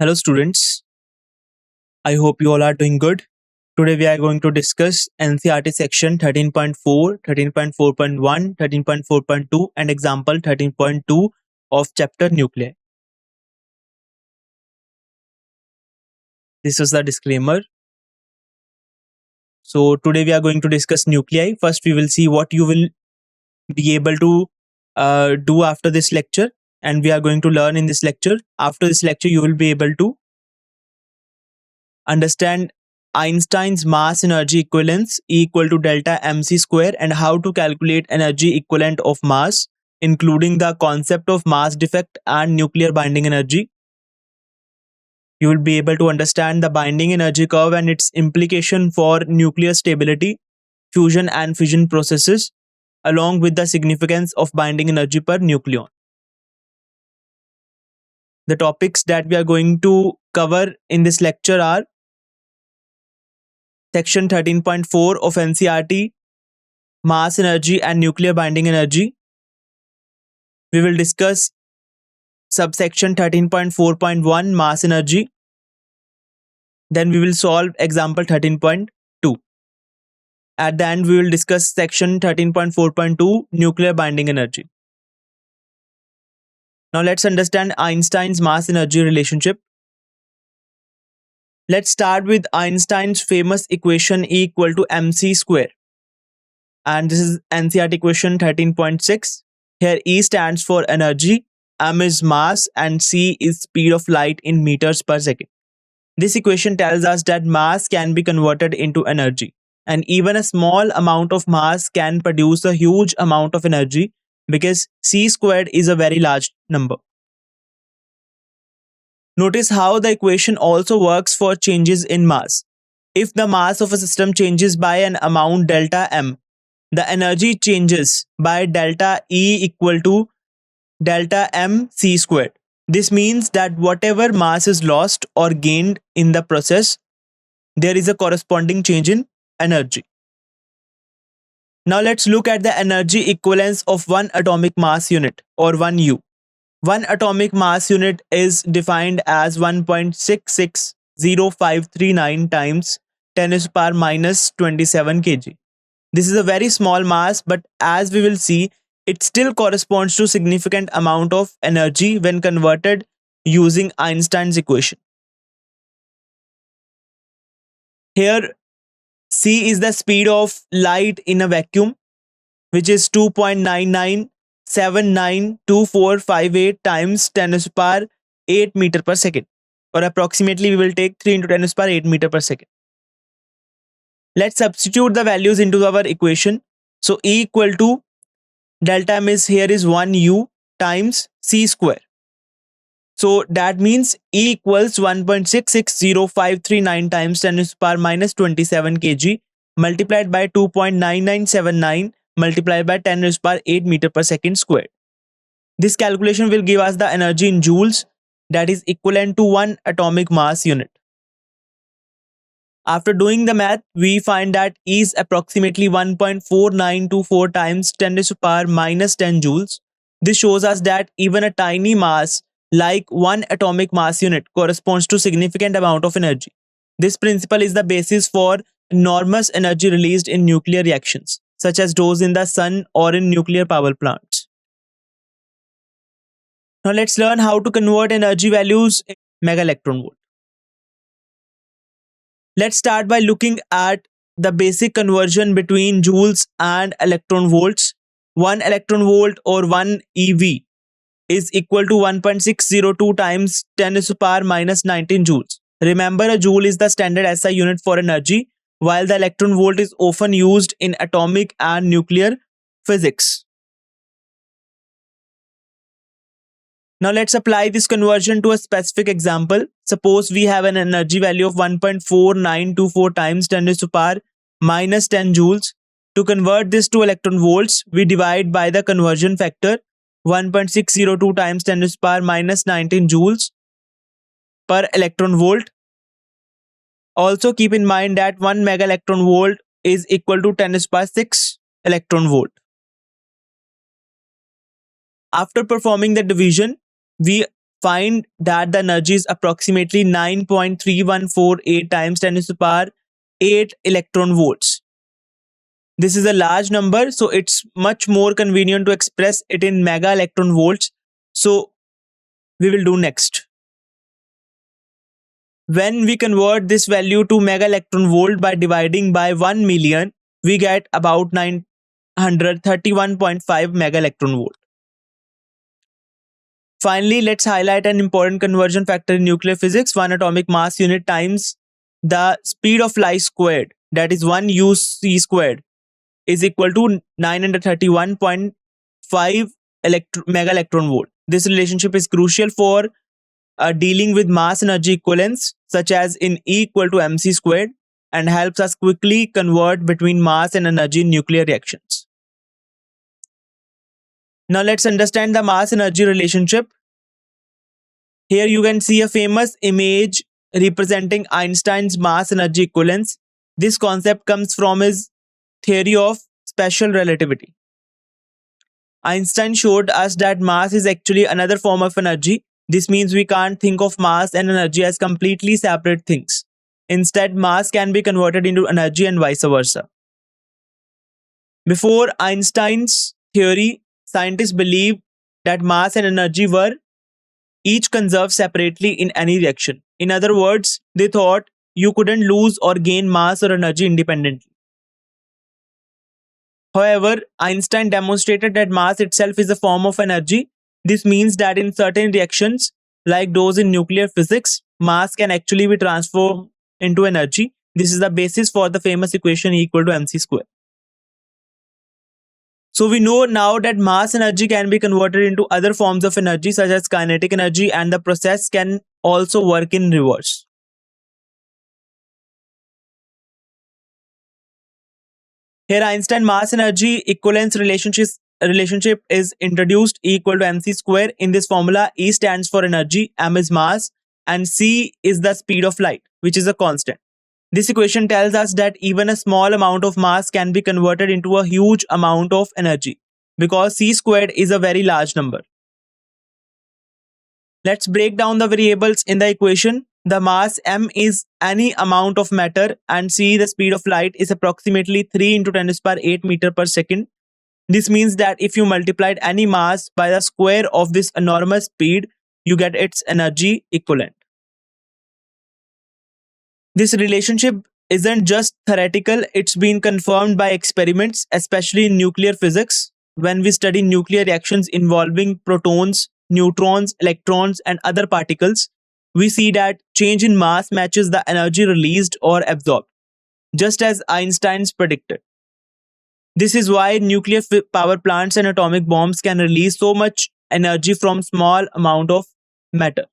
Hello, students. I hope you all are doing good. Today, we are going to discuss NCERT section 13.4, 13.4.1, 13.4.2, and example 13.2 of chapter nuclei. This is the disclaimer. So, today we are going to discuss nuclei. First, we will see what you will be able to do after this lecture, and we are going to learn in this lecture. After this lecture, you will be able to understand Einstein's mass energy equivalence E equal to delta mc square and how to calculate energy equivalent of mass, including the concept of mass defect and nuclear binding energy. You will be able to understand the binding energy curve and its implication for nuclear stability, fusion and fission processes, along with the significance of binding energy per nucleon. The topics that we are going to cover in this lecture are Section 13.4 of NCERT, mass energy and nuclear binding energy. We will discuss subsection 13.4.1, mass energy. Then we will solve example 13.2. At the end, we will discuss section 13.4.2, nuclear binding energy. Now let's understand Einstein's mass energy relationship. Let's start with Einstein's famous equation E equal to mc square. And this is NCERT equation 13.6. Here E stands for energy, m is mass, and c is speed of light in meters per second. This equation tells us that mass can be converted into energy, and even a small amount of mass can produce a huge amount of energy because c squared is a very large number. Notice how the equation also works for changes in mass. If the mass of a system changes by an amount delta m, the energy changes by delta E equal to delta m c squared. This means that whatever mass is lost or gained in the process, there is a corresponding change in energy. Now let's look at the energy equivalence of one atomic mass unit, or 1U. One atomic mass unit is defined as 1.660539 times 10 to the power minus 27 kg. This is a very small mass, but as we will see, it still corresponds to significant amount of energy when converted using Einstein's equation. Here, c is the speed of light in a vacuum, which is 2.99792458 times 10 to the power 8 meter per second, or approximately we will take 3 into 10 to the power 8 meter per second. Let's substitute the values into our equation. So E equal to delta m is here is 1U times c square. So that means E equals 1.660539 times 10 to the power minus 27 kg multiplied by 2.9979 multiplied by 10 to the power 8 meter per second squared. This calculation will give us the energy in joules, that is equivalent to one atomic mass unit. After doing the math, we find that E is approximately 1.4924 times 10 to the power minus 10 joules. This shows us that even a tiny mass like one atomic mass unit corresponds to significant amount of energy. This principle is the basis for enormous energy released in nuclear reactions, such as those in the sun or in nuclear power plants. Now let's learn how to convert energy values in mega electron volt. Let's start by looking at the basic conversion between joules and electron volts. 1 electron volt or 1 EV is equal to 1.602 times 10 to the power minus 19 joules. Remember, a joule is the standard SI unit for energy, while the electron volt is often used in atomic and nuclear physics. Now let's apply this conversion to a specific example. Suppose we have an energy value of 1.4924 times 10 to the power minus 10 joules. To convert this to electron volts, we divide by the conversion factor 1.602 times 10 to the power minus 19 joules per electron volt. Also keep in mind that 1 mega electron volt is equal to 10 to the power 6 electron volt. After performing the division, we find that the energy is approximately 9.3148 times 10 to the power 8 electron volts. This is a large number, so it's much more convenient to express it in mega electron volts. So we will do next. When we convert this value to mega electron volt by dividing by 1 million, we get about 931.5 mega electron volt. Finally, let's highlight an important conversion factor in nuclear physics. One atomic mass unit times the speed of light squared, that is 1 uc squared, is equal to 931.5 mega electron volt. This relationship is crucial for dealing with mass energy equivalence, such as in E equal to mc squared, and helps us quickly convert between mass and energy in nuclear reactions. Now let's understand the mass energy relationship. Here you can see a famous image representing Einstein's mass energy equivalence. This concept comes from his theory of special relativity. Einstein showed us that mass is actually another form of energy. This means we can't think of mass and energy as completely separate things. Instead, mass can be converted into energy and vice versa. Before Einstein's theory, scientists believed that mass and energy were each conserved separately in any reaction. In other words, they thought you couldn't lose or gain mass or energy independently. However, Einstein demonstrated that mass itself is a form of energy. This means that in certain reactions, like those in nuclear physics, mass can actually be transformed into energy. This is the basis for the famous equation E equal to mc square. So we know now that mass energy can be converted into other forms of energy such as kinetic energy, and the process can also work in reverse. Here Einstein mass energy equivalence relationship is introduced. E equal to mc square. In this formula, E stands for energy, m is mass, and c is the speed of light, which is a constant. This equation tells us that even a small amount of mass can be converted into a huge amount of energy because c squared is a very large number. Let's break down the variables in the equation. The mass m is any amount of matter, and c, the speed of light, is approximately 3 into 10 to the power 8 meter per second. This means that if you multiplied any mass by the square of this enormous speed, you get its energy equivalent. This relationship isn't just theoretical, it's been confirmed by experiments, especially in nuclear physics. When we study nuclear reactions involving protons, neutrons, electrons, and other particles, we see that change in mass matches the energy released or absorbed, just as Einstein's predicted. This is why nuclear power plants and atomic bombs can release so much energy from small amount of matter.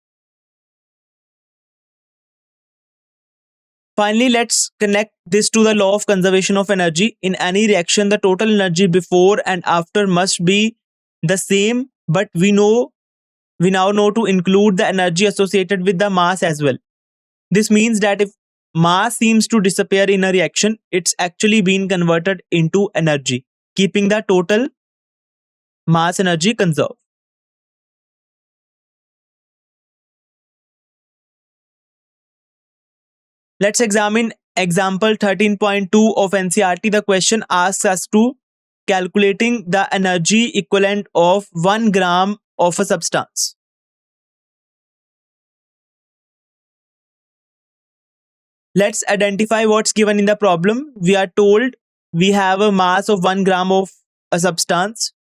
Finally, let's connect this to the law of conservation of energy. In any reaction, the total energy before and after must be the same, but we now know to include the energy associated with the mass as well. This means that if mass seems to disappear in a reaction, it's actually been converted into energy, keeping the total mass energy conserved. Let's examine example 13.2 of NCERT. The question asks us to calculating the energy equivalent of 1 gram of a substance. Let's identify what's given in the problem. We are told we have a mass of 1 gram of a substance.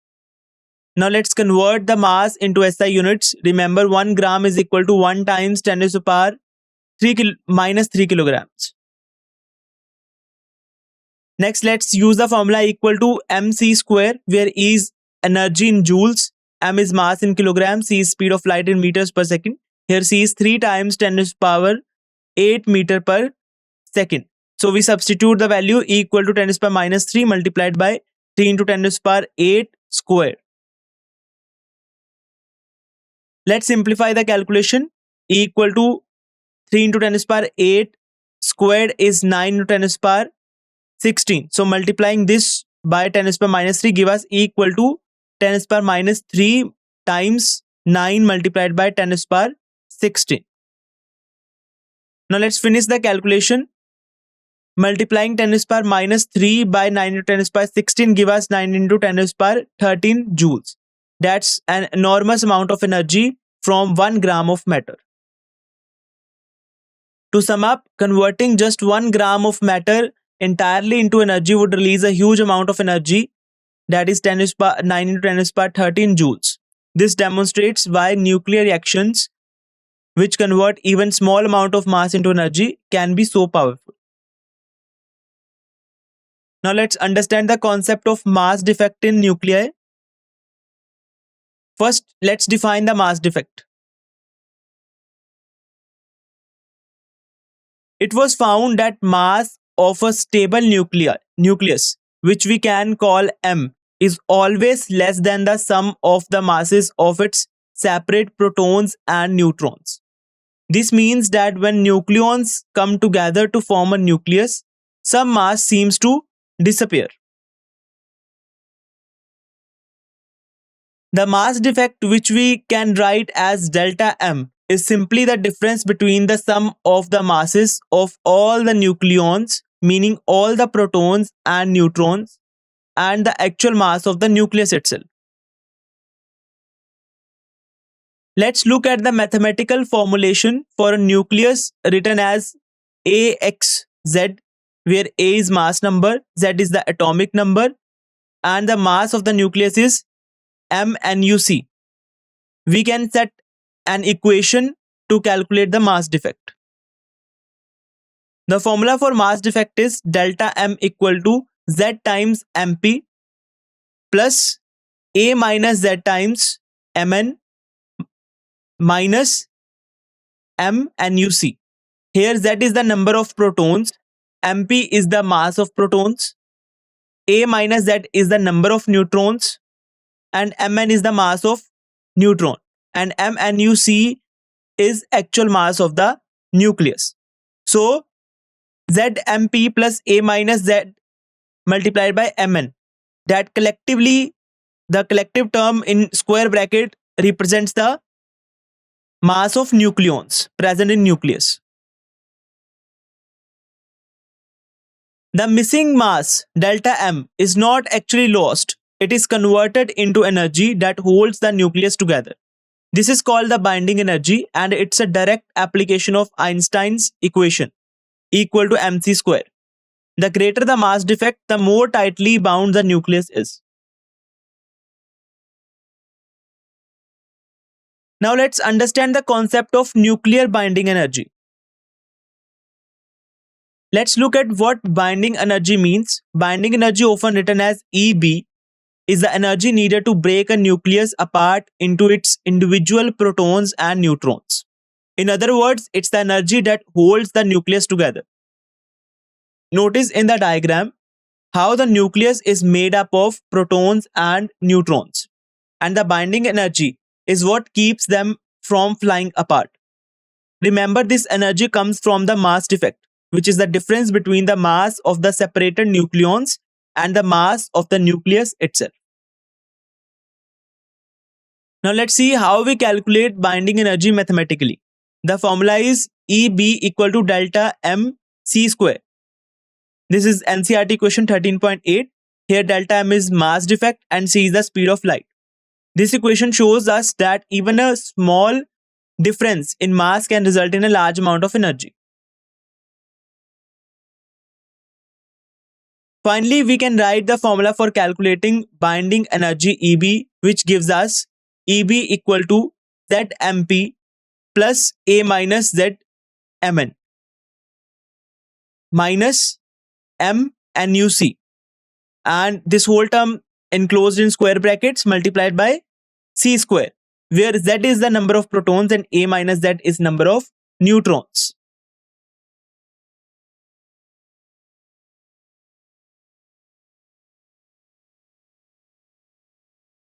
Now let's convert the mass into SI units. Remember, 1 gram is equal to 1 times 10 to the power minus 3 kilograms. Next, let's use the formula equal to mc square, where E is energy in joules, m is mass in kilograms, c is speed of light in meters per second. Here c is 3 times 10 to the power 8 meter per second. So we substitute the value E equal to 10 to the power minus 3 multiplied by 3 into 10 to the power 8 square. Let's simplify the calculation. E equal to 3 into 10 to the power 8 squared is 9 into 10 to the power 16. So multiplying this by 10 to the power minus 3 give us E equal to 10 to the power minus 3 times 9 multiplied by 10 to the power 16. Now let's finish the calculation. Multiplying 10 to the power minus 3 by 9 into 10 to the power 16 give us 9 into 10 to the power 13 joules. That's an enormous amount of energy from 1 gram of matter. To sum up, converting just 1 gram of matter entirely into energy would release a huge amount of energy, that is 10 to the power 9 into 10 to the power 13 joules. This demonstrates why nuclear reactions, which convert even small amount of mass into energy, can be so powerful. Now let's understand the concept of mass defect in nuclei. First, let's define the mass defect. It was found that mass of a stable nucleus, which we can call M, is always less than the sum of the masses of its separate protons and neutrons. This means that when nucleons come together to form a nucleus, some mass seems to disappear. The mass defect, which we can write as delta M, is simply the difference between the sum of the masses of all the nucleons, meaning all the protons and neutrons, and the actual mass of the nucleus itself. Let's look at the mathematical formulation for a nucleus written as AXZ, where A is mass number, Z is the atomic number, and the mass of the nucleus is MnUc. We can set an equation to calculate the mass defect. The formula for mass defect is delta M equal to Z times Mp plus A minus Z times Mn minus MnUc. Here Z is the number of protons, Mp is the mass of protons, A minus Z is the number of neutrons, and Mn is the mass of neutron, and MnUc is actual mass of the nucleus. So Zmp plus A minus Z multiplied by Mn, that collectively, the collective term in square bracket represents the mass of nucleons present in nucleus. The missing mass delta M is not actually lost. It is converted into energy that holds the nucleus together. This is called the binding energy, and it's a direct application of Einstein's equation equal to mc square. The greater the mass defect, the more tightly bound the nucleus is. Now let's understand the concept of nuclear binding energy. Let's look at what binding energy means. Binding energy, often written as EB, is the energy needed to break a nucleus apart into its individual protons and neutrons. In other words, it's the energy that holds the nucleus together. Notice in the diagram how the nucleus is made up of protons and neutrons, and the binding energy is what keeps them from flying apart. Remember, this energy comes from the mass defect, which is the difference between the mass of the separated nucleons and the mass of the nucleus itself. Now let's see how we calculate binding energy mathematically. The formula is EB equal to delta M C square. This is NCERT question 13.8. Here delta M is mass defect and C is the speed of light. This equation shows us that even a small difference in mass can result in a large amount of energy. Finally, we can write the formula for calculating binding energy EB, which gives us EB equal to Zmp plus A minus Zmn minus MnUc, and this whole term enclosed in square brackets multiplied by C square, where Z is the number of protons and A minus Z is number of neutrons.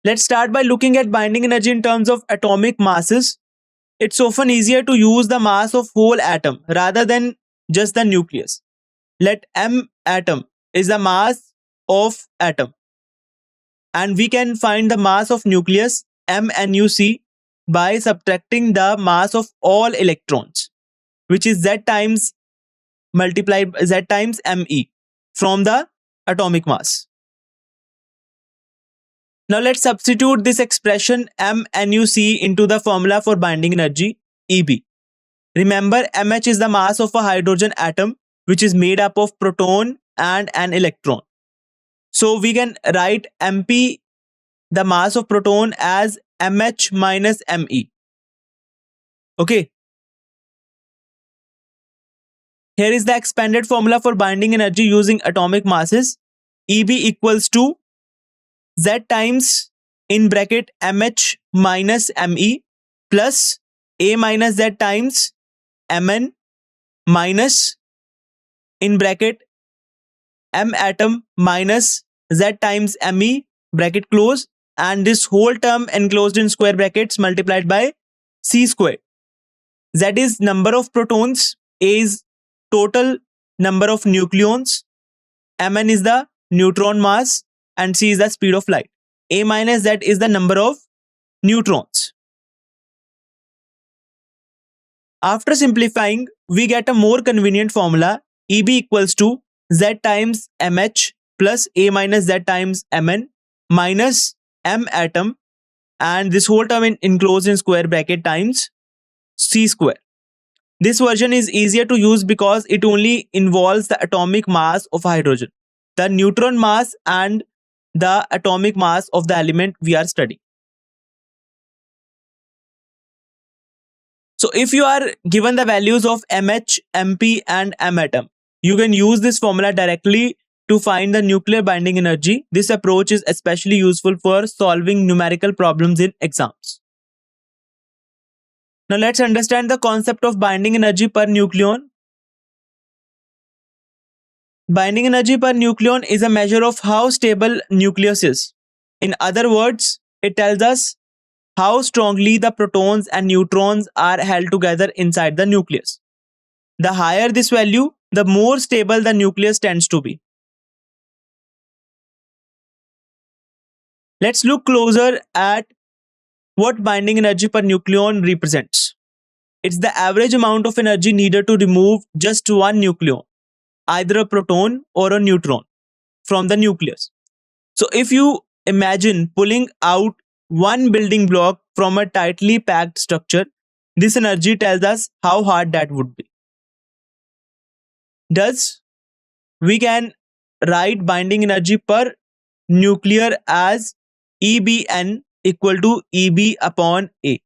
Let's start by looking at binding energy in terms of atomic masses. It's often easier to use the mass of whole atom rather than just the nucleus. Let M atom is the mass of atom, and we can find the mass of nucleus MnUc by subtracting the mass of all electrons, which is Z times multiplied Z times me from the atomic mass. Now let's substitute this expression MnUc into the formula for binding energy Eb. Remember, Mh is the mass of a hydrogen atom which is made up of proton and an electron. So we can write Mp, the mass of proton, as Mh minus Me. Okay. Here is the expanded formula for binding energy using atomic masses. Eb equals to Z times in bracket Mh minus Me plus A minus Z times Mn minus in bracket M atom minus Z times Me bracket close, and this whole term enclosed in square brackets multiplied by C squared. Z is number of protons, A is total number of nucleons, Mn is the neutron mass, and C is the speed of light. A minus Z is the number of neutrons. After simplifying, we get a more convenient formula. Eb equals to Z times Mh plus A minus Z times Mn minus M atom, and this whole term enclosed in square bracket times C square. This version is easier to use because it only involves the atomic mass of hydrogen, the neutron mass, and the atomic mass of the element we are studying. So if you are given the values of Mh, Mp, and M atom, you can use this formula directly to find the nuclear binding energy. This approach is especially useful for solving numerical problems in exams. Now let's understand the concept of binding energy per nucleon. Binding energy per nucleon is a measure of how stable nucleus is. In other words, it tells us how strongly the protons and neutrons are held together inside the nucleus. The higher this value, the more stable the nucleus tends to be. Let's look closer at what binding energy per nucleon represents. It's the average amount of energy needed to remove just one nucleon, either a proton or a neutron, from the nucleus. So if you imagine pulling out one building block from a tightly packed structure, this energy tells us how hard that would be. Thus, we can write binding energy per nuclear as EBN equal to EB upon A.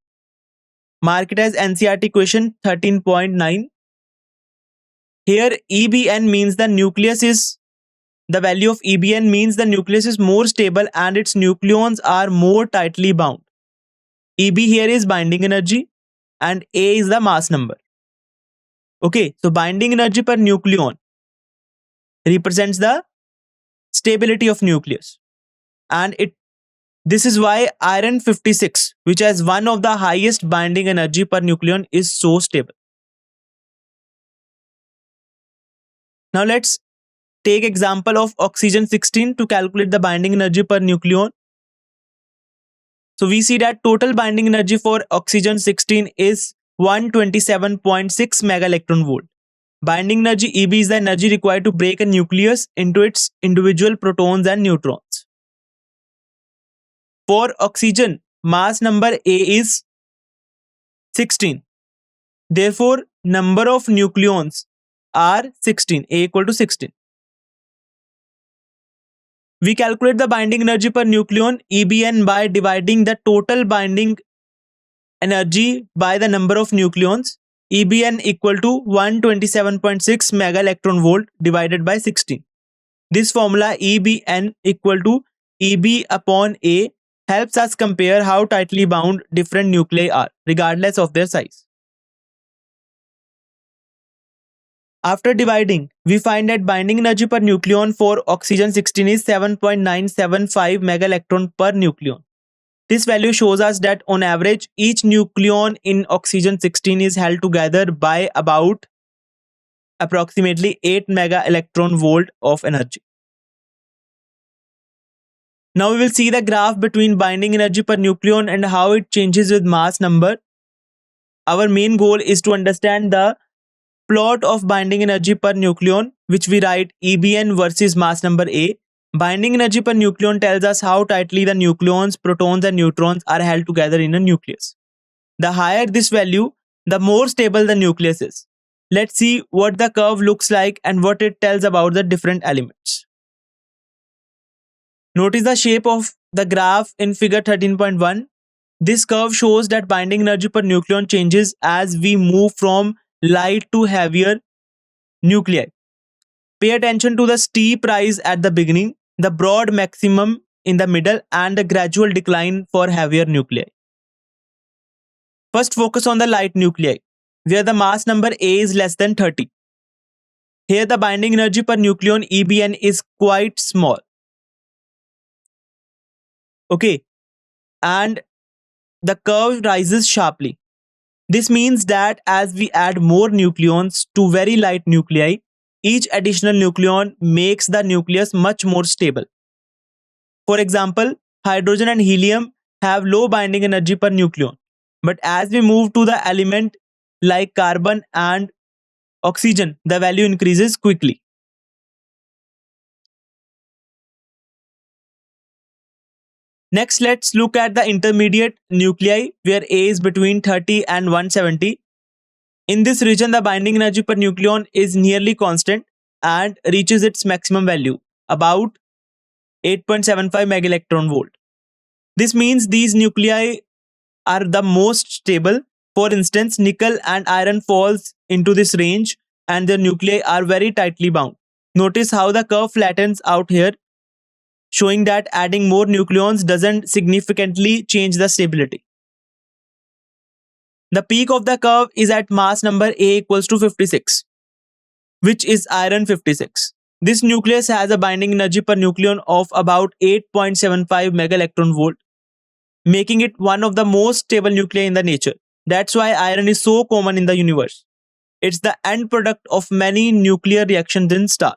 Mark it as NCERT question 13.9. Here EBN means the nucleus is, the value of EBN means the nucleus is more stable and its nucleons are more tightly bound. EB here is binding energy and A is the mass number. Okay, so binding energy per nucleon represents the stability of nucleus, and this is why iron 56, which has one of the highest binding energy per nucleon, is so stable. Now let's take example of oxygen 16 to calculate the binding energy per nucleon. So we see that total binding energy for oxygen 16 is 127.6 mega electron volt. Binding energy EB is the energy required to break a nucleus into its individual protons and neutrons. For oxygen, mass number A is 16. Therefore, number of nucleons are 16, A equal to 16. We calculate the binding energy per nucleon EBN by dividing the total binding energy by the number of nucleons. EBN equal to 127.6 mega electron volt divided by 16. This formula EBN equal to EB upon A helps us compare how tightly bound different nuclei are, regardless of their size. After dividing, we find that binding energy per nucleon for oxygen 16 is 7.975 mega electron per nucleon. This value shows us that on average, each nucleon in oxygen 16 is held together by about approximately 8 mega electron volt of energy. Now we will see the graph between binding energy per nucleon and how it changes with mass number. Our main goal is to understand the plot of binding energy per nucleon, which we write EBN versus mass number A. Binding energy per nucleon tells us how tightly the nucleons, protons, and neutrons are held together in a nucleus. The higher this value, the more stable the nucleus is. Let's see what the curve looks like and what it tells about the different elements. Notice the shape of the graph in figure 13.1. This curve shows that binding energy per nucleon changes as we move from light to heavier nuclei. Pay attention to the steep rise at the beginning, the broad maximum in the middle, and the gradual decline for heavier nuclei. First, focus on the light nuclei, where the mass number A is less than 30. Here, the binding energy per nucleon EBN is quite small. Okay, and the curve rises sharply. This means that as we add more nucleons to very light nuclei, each additional nucleon makes the nucleus much more stable. For example, hydrogen and helium have low binding energy per nucleon. But as we move to the element like carbon and oxygen, the value increases quickly. Next, let's look at the intermediate nuclei where A is between 30 and 170. In this region, the binding energy per nucleon is nearly constant and reaches its maximum value, about 8.75 megaelectron volt. This means these nuclei are the most stable. For instance, nickel and iron falls into this range and their nuclei are very tightly bound. Notice how the curve flattens out here, showing that adding more nucleons doesn't significantly change the stability. The peak of the curve is at mass number A equals to 56, which is iron 56. This nucleus has a binding energy per nucleon of about 8.75 megaelectron volt, making it one of the most stable nuclei in the nature. That's why iron is so common in the universe. It's the end product of many nuclear reactions in stars.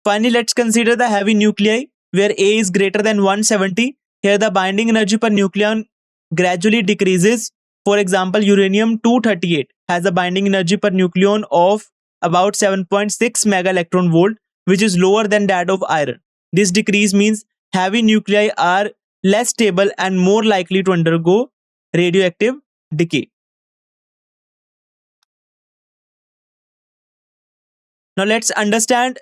Finally, let's consider the heavy nuclei where A is greater than 170. Here the binding energy per nucleon gradually decreases. For example, uranium-238 has a binding energy per nucleon of about 7.6 megaelectron volt, which is lower than that of iron. This decrease means heavy nuclei are less stable and more likely to undergo radioactive decay. Now let's understand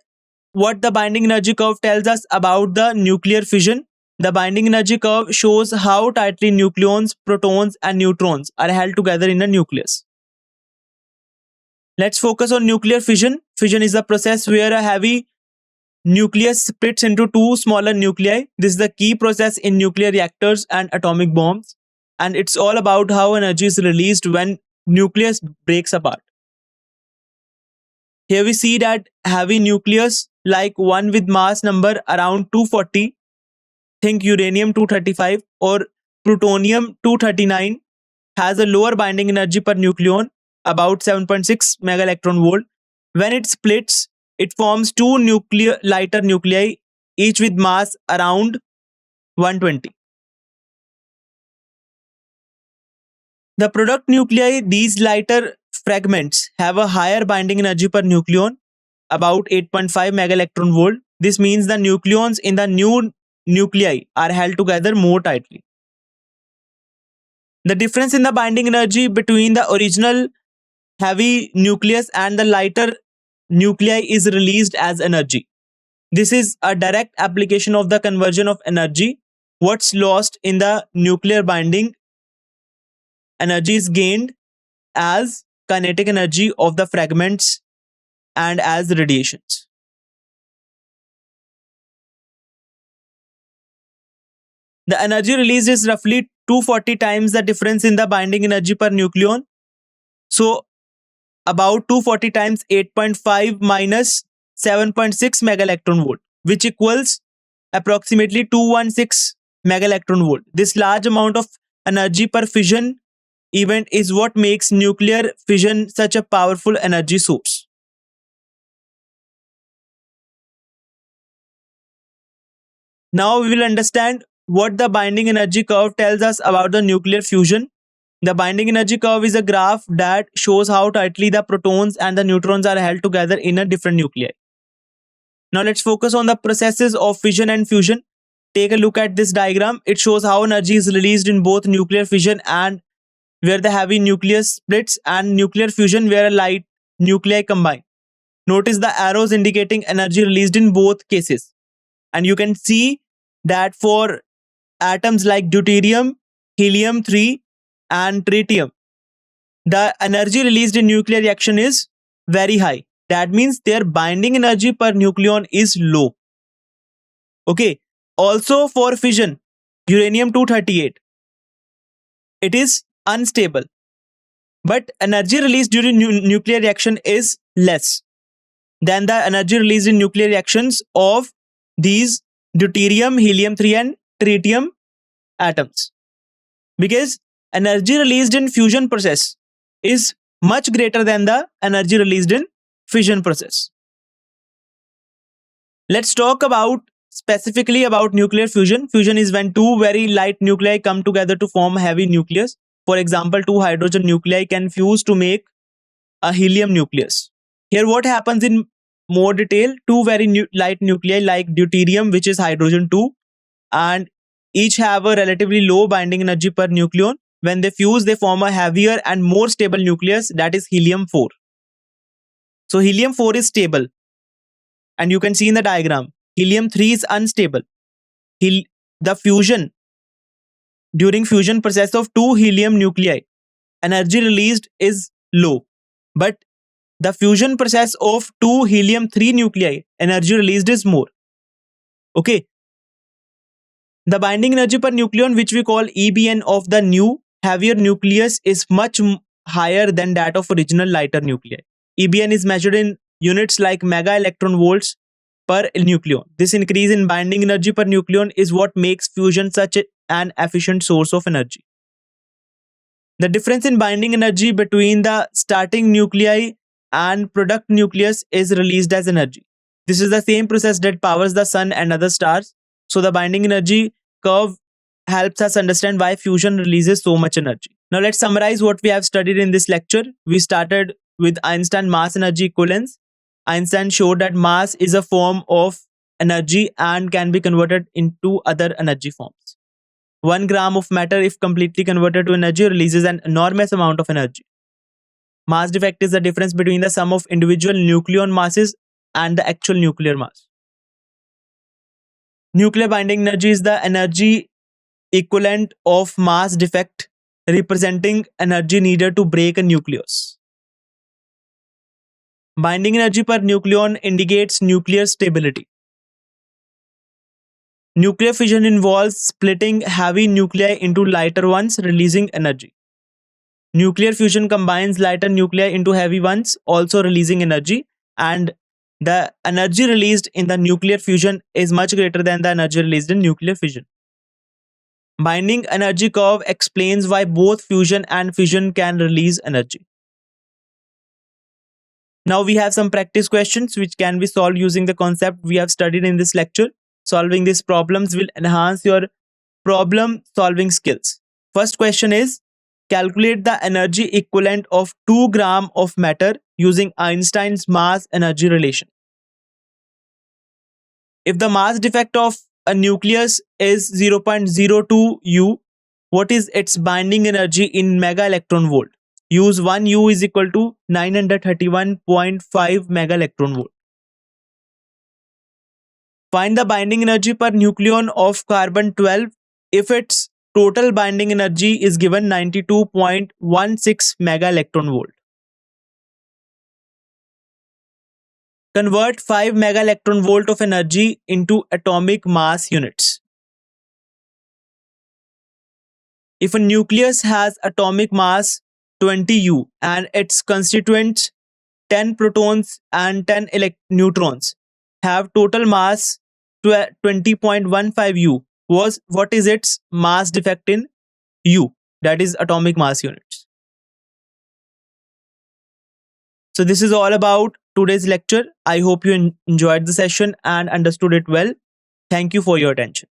what the binding energy curve tells us about the nuclear fission. The binding energy curve shows how tightly nucleons, protons, and neutrons are held together in a nucleus. Let's focus on nuclear fission. Fission is the process where a heavy nucleus splits into two smaller nuclei. This is the key process in nuclear reactors and atomic bombs. And it's all about how energy is released when nucleus breaks apart. Here we see that heavy nucleus like one with mass number around 240, think uranium-235 or plutonium-239, has a lower binding energy per nucleon, about 7.6 megaelectron volt. When it splits, it forms two lighter nuclei, each with mass around 120. The product nuclei, these lighter fragments, have a higher binding energy per nucleon, about 8.5 megaelectron volt. This means the nucleons in the new nuclei are held together more tightly. The difference in the binding energy between the original heavy nucleus and the lighter nuclei is released as energy. This is a direct application of the conversion of energy. What's lost in the nuclear binding energy is gained as kinetic energy of the fragments and as radiations. The energy released is roughly 240 times the difference in the binding energy per nucleon. So about 240 times 8.5 minus 7.6 megaelectron volt, which equals approximately 216 megaelectron volt. This large amount of energy per fission event is what makes nuclear fission such a powerful energy source. Now we will understand what the binding energy curve tells us about the nuclear fusion. The binding energy curve is a graph that shows how tightly the protons and the neutrons are held together in a different nuclei. Now let's focus on the processes of fission and fusion. Take a look at this diagram. It shows how energy is released in both nuclear fission and where the heavy nucleus splits, and nuclear fusion where a light nuclei combine. Notice the arrows indicating energy released in both cases. And you can see that for atoms like deuterium, helium-3 and tritium, the energy released in nuclear reaction is very high. That means their binding energy per nucleon is low. Okay. Also for fission, uranium-238, it is unstable, but energy released during nuclear reaction is less than the energy released in nuclear reactions of these deuterium, helium-3 and tritium atoms, because energy released in fusion process is much greater than the energy released in fission process. Let's talk about specifically about nuclear fusion. Fusion is when two very light nuclei come together to form a heavy nucleus. For example, two hydrogen nuclei can fuse to make a helium nucleus. Here what happens in more detail, two very light nuclei like deuterium, which is hydrogen 2, and each have a relatively low binding energy per nucleon. When they fuse, they form a heavier and more stable nucleus, that is helium-4. So helium-4 is stable, and you can see in the diagram, helium-3 is unstable. The fusion, during fusion process of two helium nuclei, energy released is low, but the fusion process of two helium-3 nuclei, energy released is more. Okay. The binding energy per nucleon, which we call EBN of the new heavier nucleus, is much higher than that of original lighter nuclei. EBN is measured in units like mega electron volts per nucleon. This increase in binding energy per nucleon is what makes fusion such an efficient source of energy. The difference in binding energy between the starting nuclei and product nucleus is released as energy. This is the same process that powers the sun and other stars. So the binding energy curve helps us understand why fusion releases so much energy. Now let's summarize what we have studied in this lecture. We started with Einstein mass energy equivalence. Einstein showed that mass is a form of energy and can be converted into other energy forms. 1 gram of matter, if completely converted to energy, releases an enormous amount of energy. Mass defect is the difference between the sum of individual nucleon masses and the actual nuclear mass. Nuclear binding energy is the energy equivalent of mass defect, representing energy needed to break a nucleus. Binding energy per nucleon indicates nuclear stability. Nuclear fission involves splitting heavy nuclei into lighter ones, releasing energy. Nuclear fusion combines lighter nuclei into heavy ones, also releasing energy, and the energy released in the nuclear fusion is much greater than the energy released in nuclear fission. Binding energy curve explains why both fusion and fission can release energy. Now we have some practice questions which can be solved using the concept we have studied in this lecture. Solving these problems will enhance your problem solving skills. First question is, calculate the energy equivalent of 2 gram of matter using Einstein's mass energy relation. If the mass defect of a nucleus is 0.02 U, what is its binding energy in mega electron volt? Use 1 U is equal to 931.5 mega electron volt. Find the binding energy per nucleon of carbon-12 if its total binding energy is given 92.16 mega electron volt. Convert 5 mega electron volt of energy into atomic mass units. If a nucleus has atomic mass 20 U and its constituents 10 protons and 10 neutrons have total mass 20.15 U, what is its mass defect in U, that is atomic mass units. So this is all about today's lecture. I hope you enjoyed the session and understood it well. Thank you for your attention.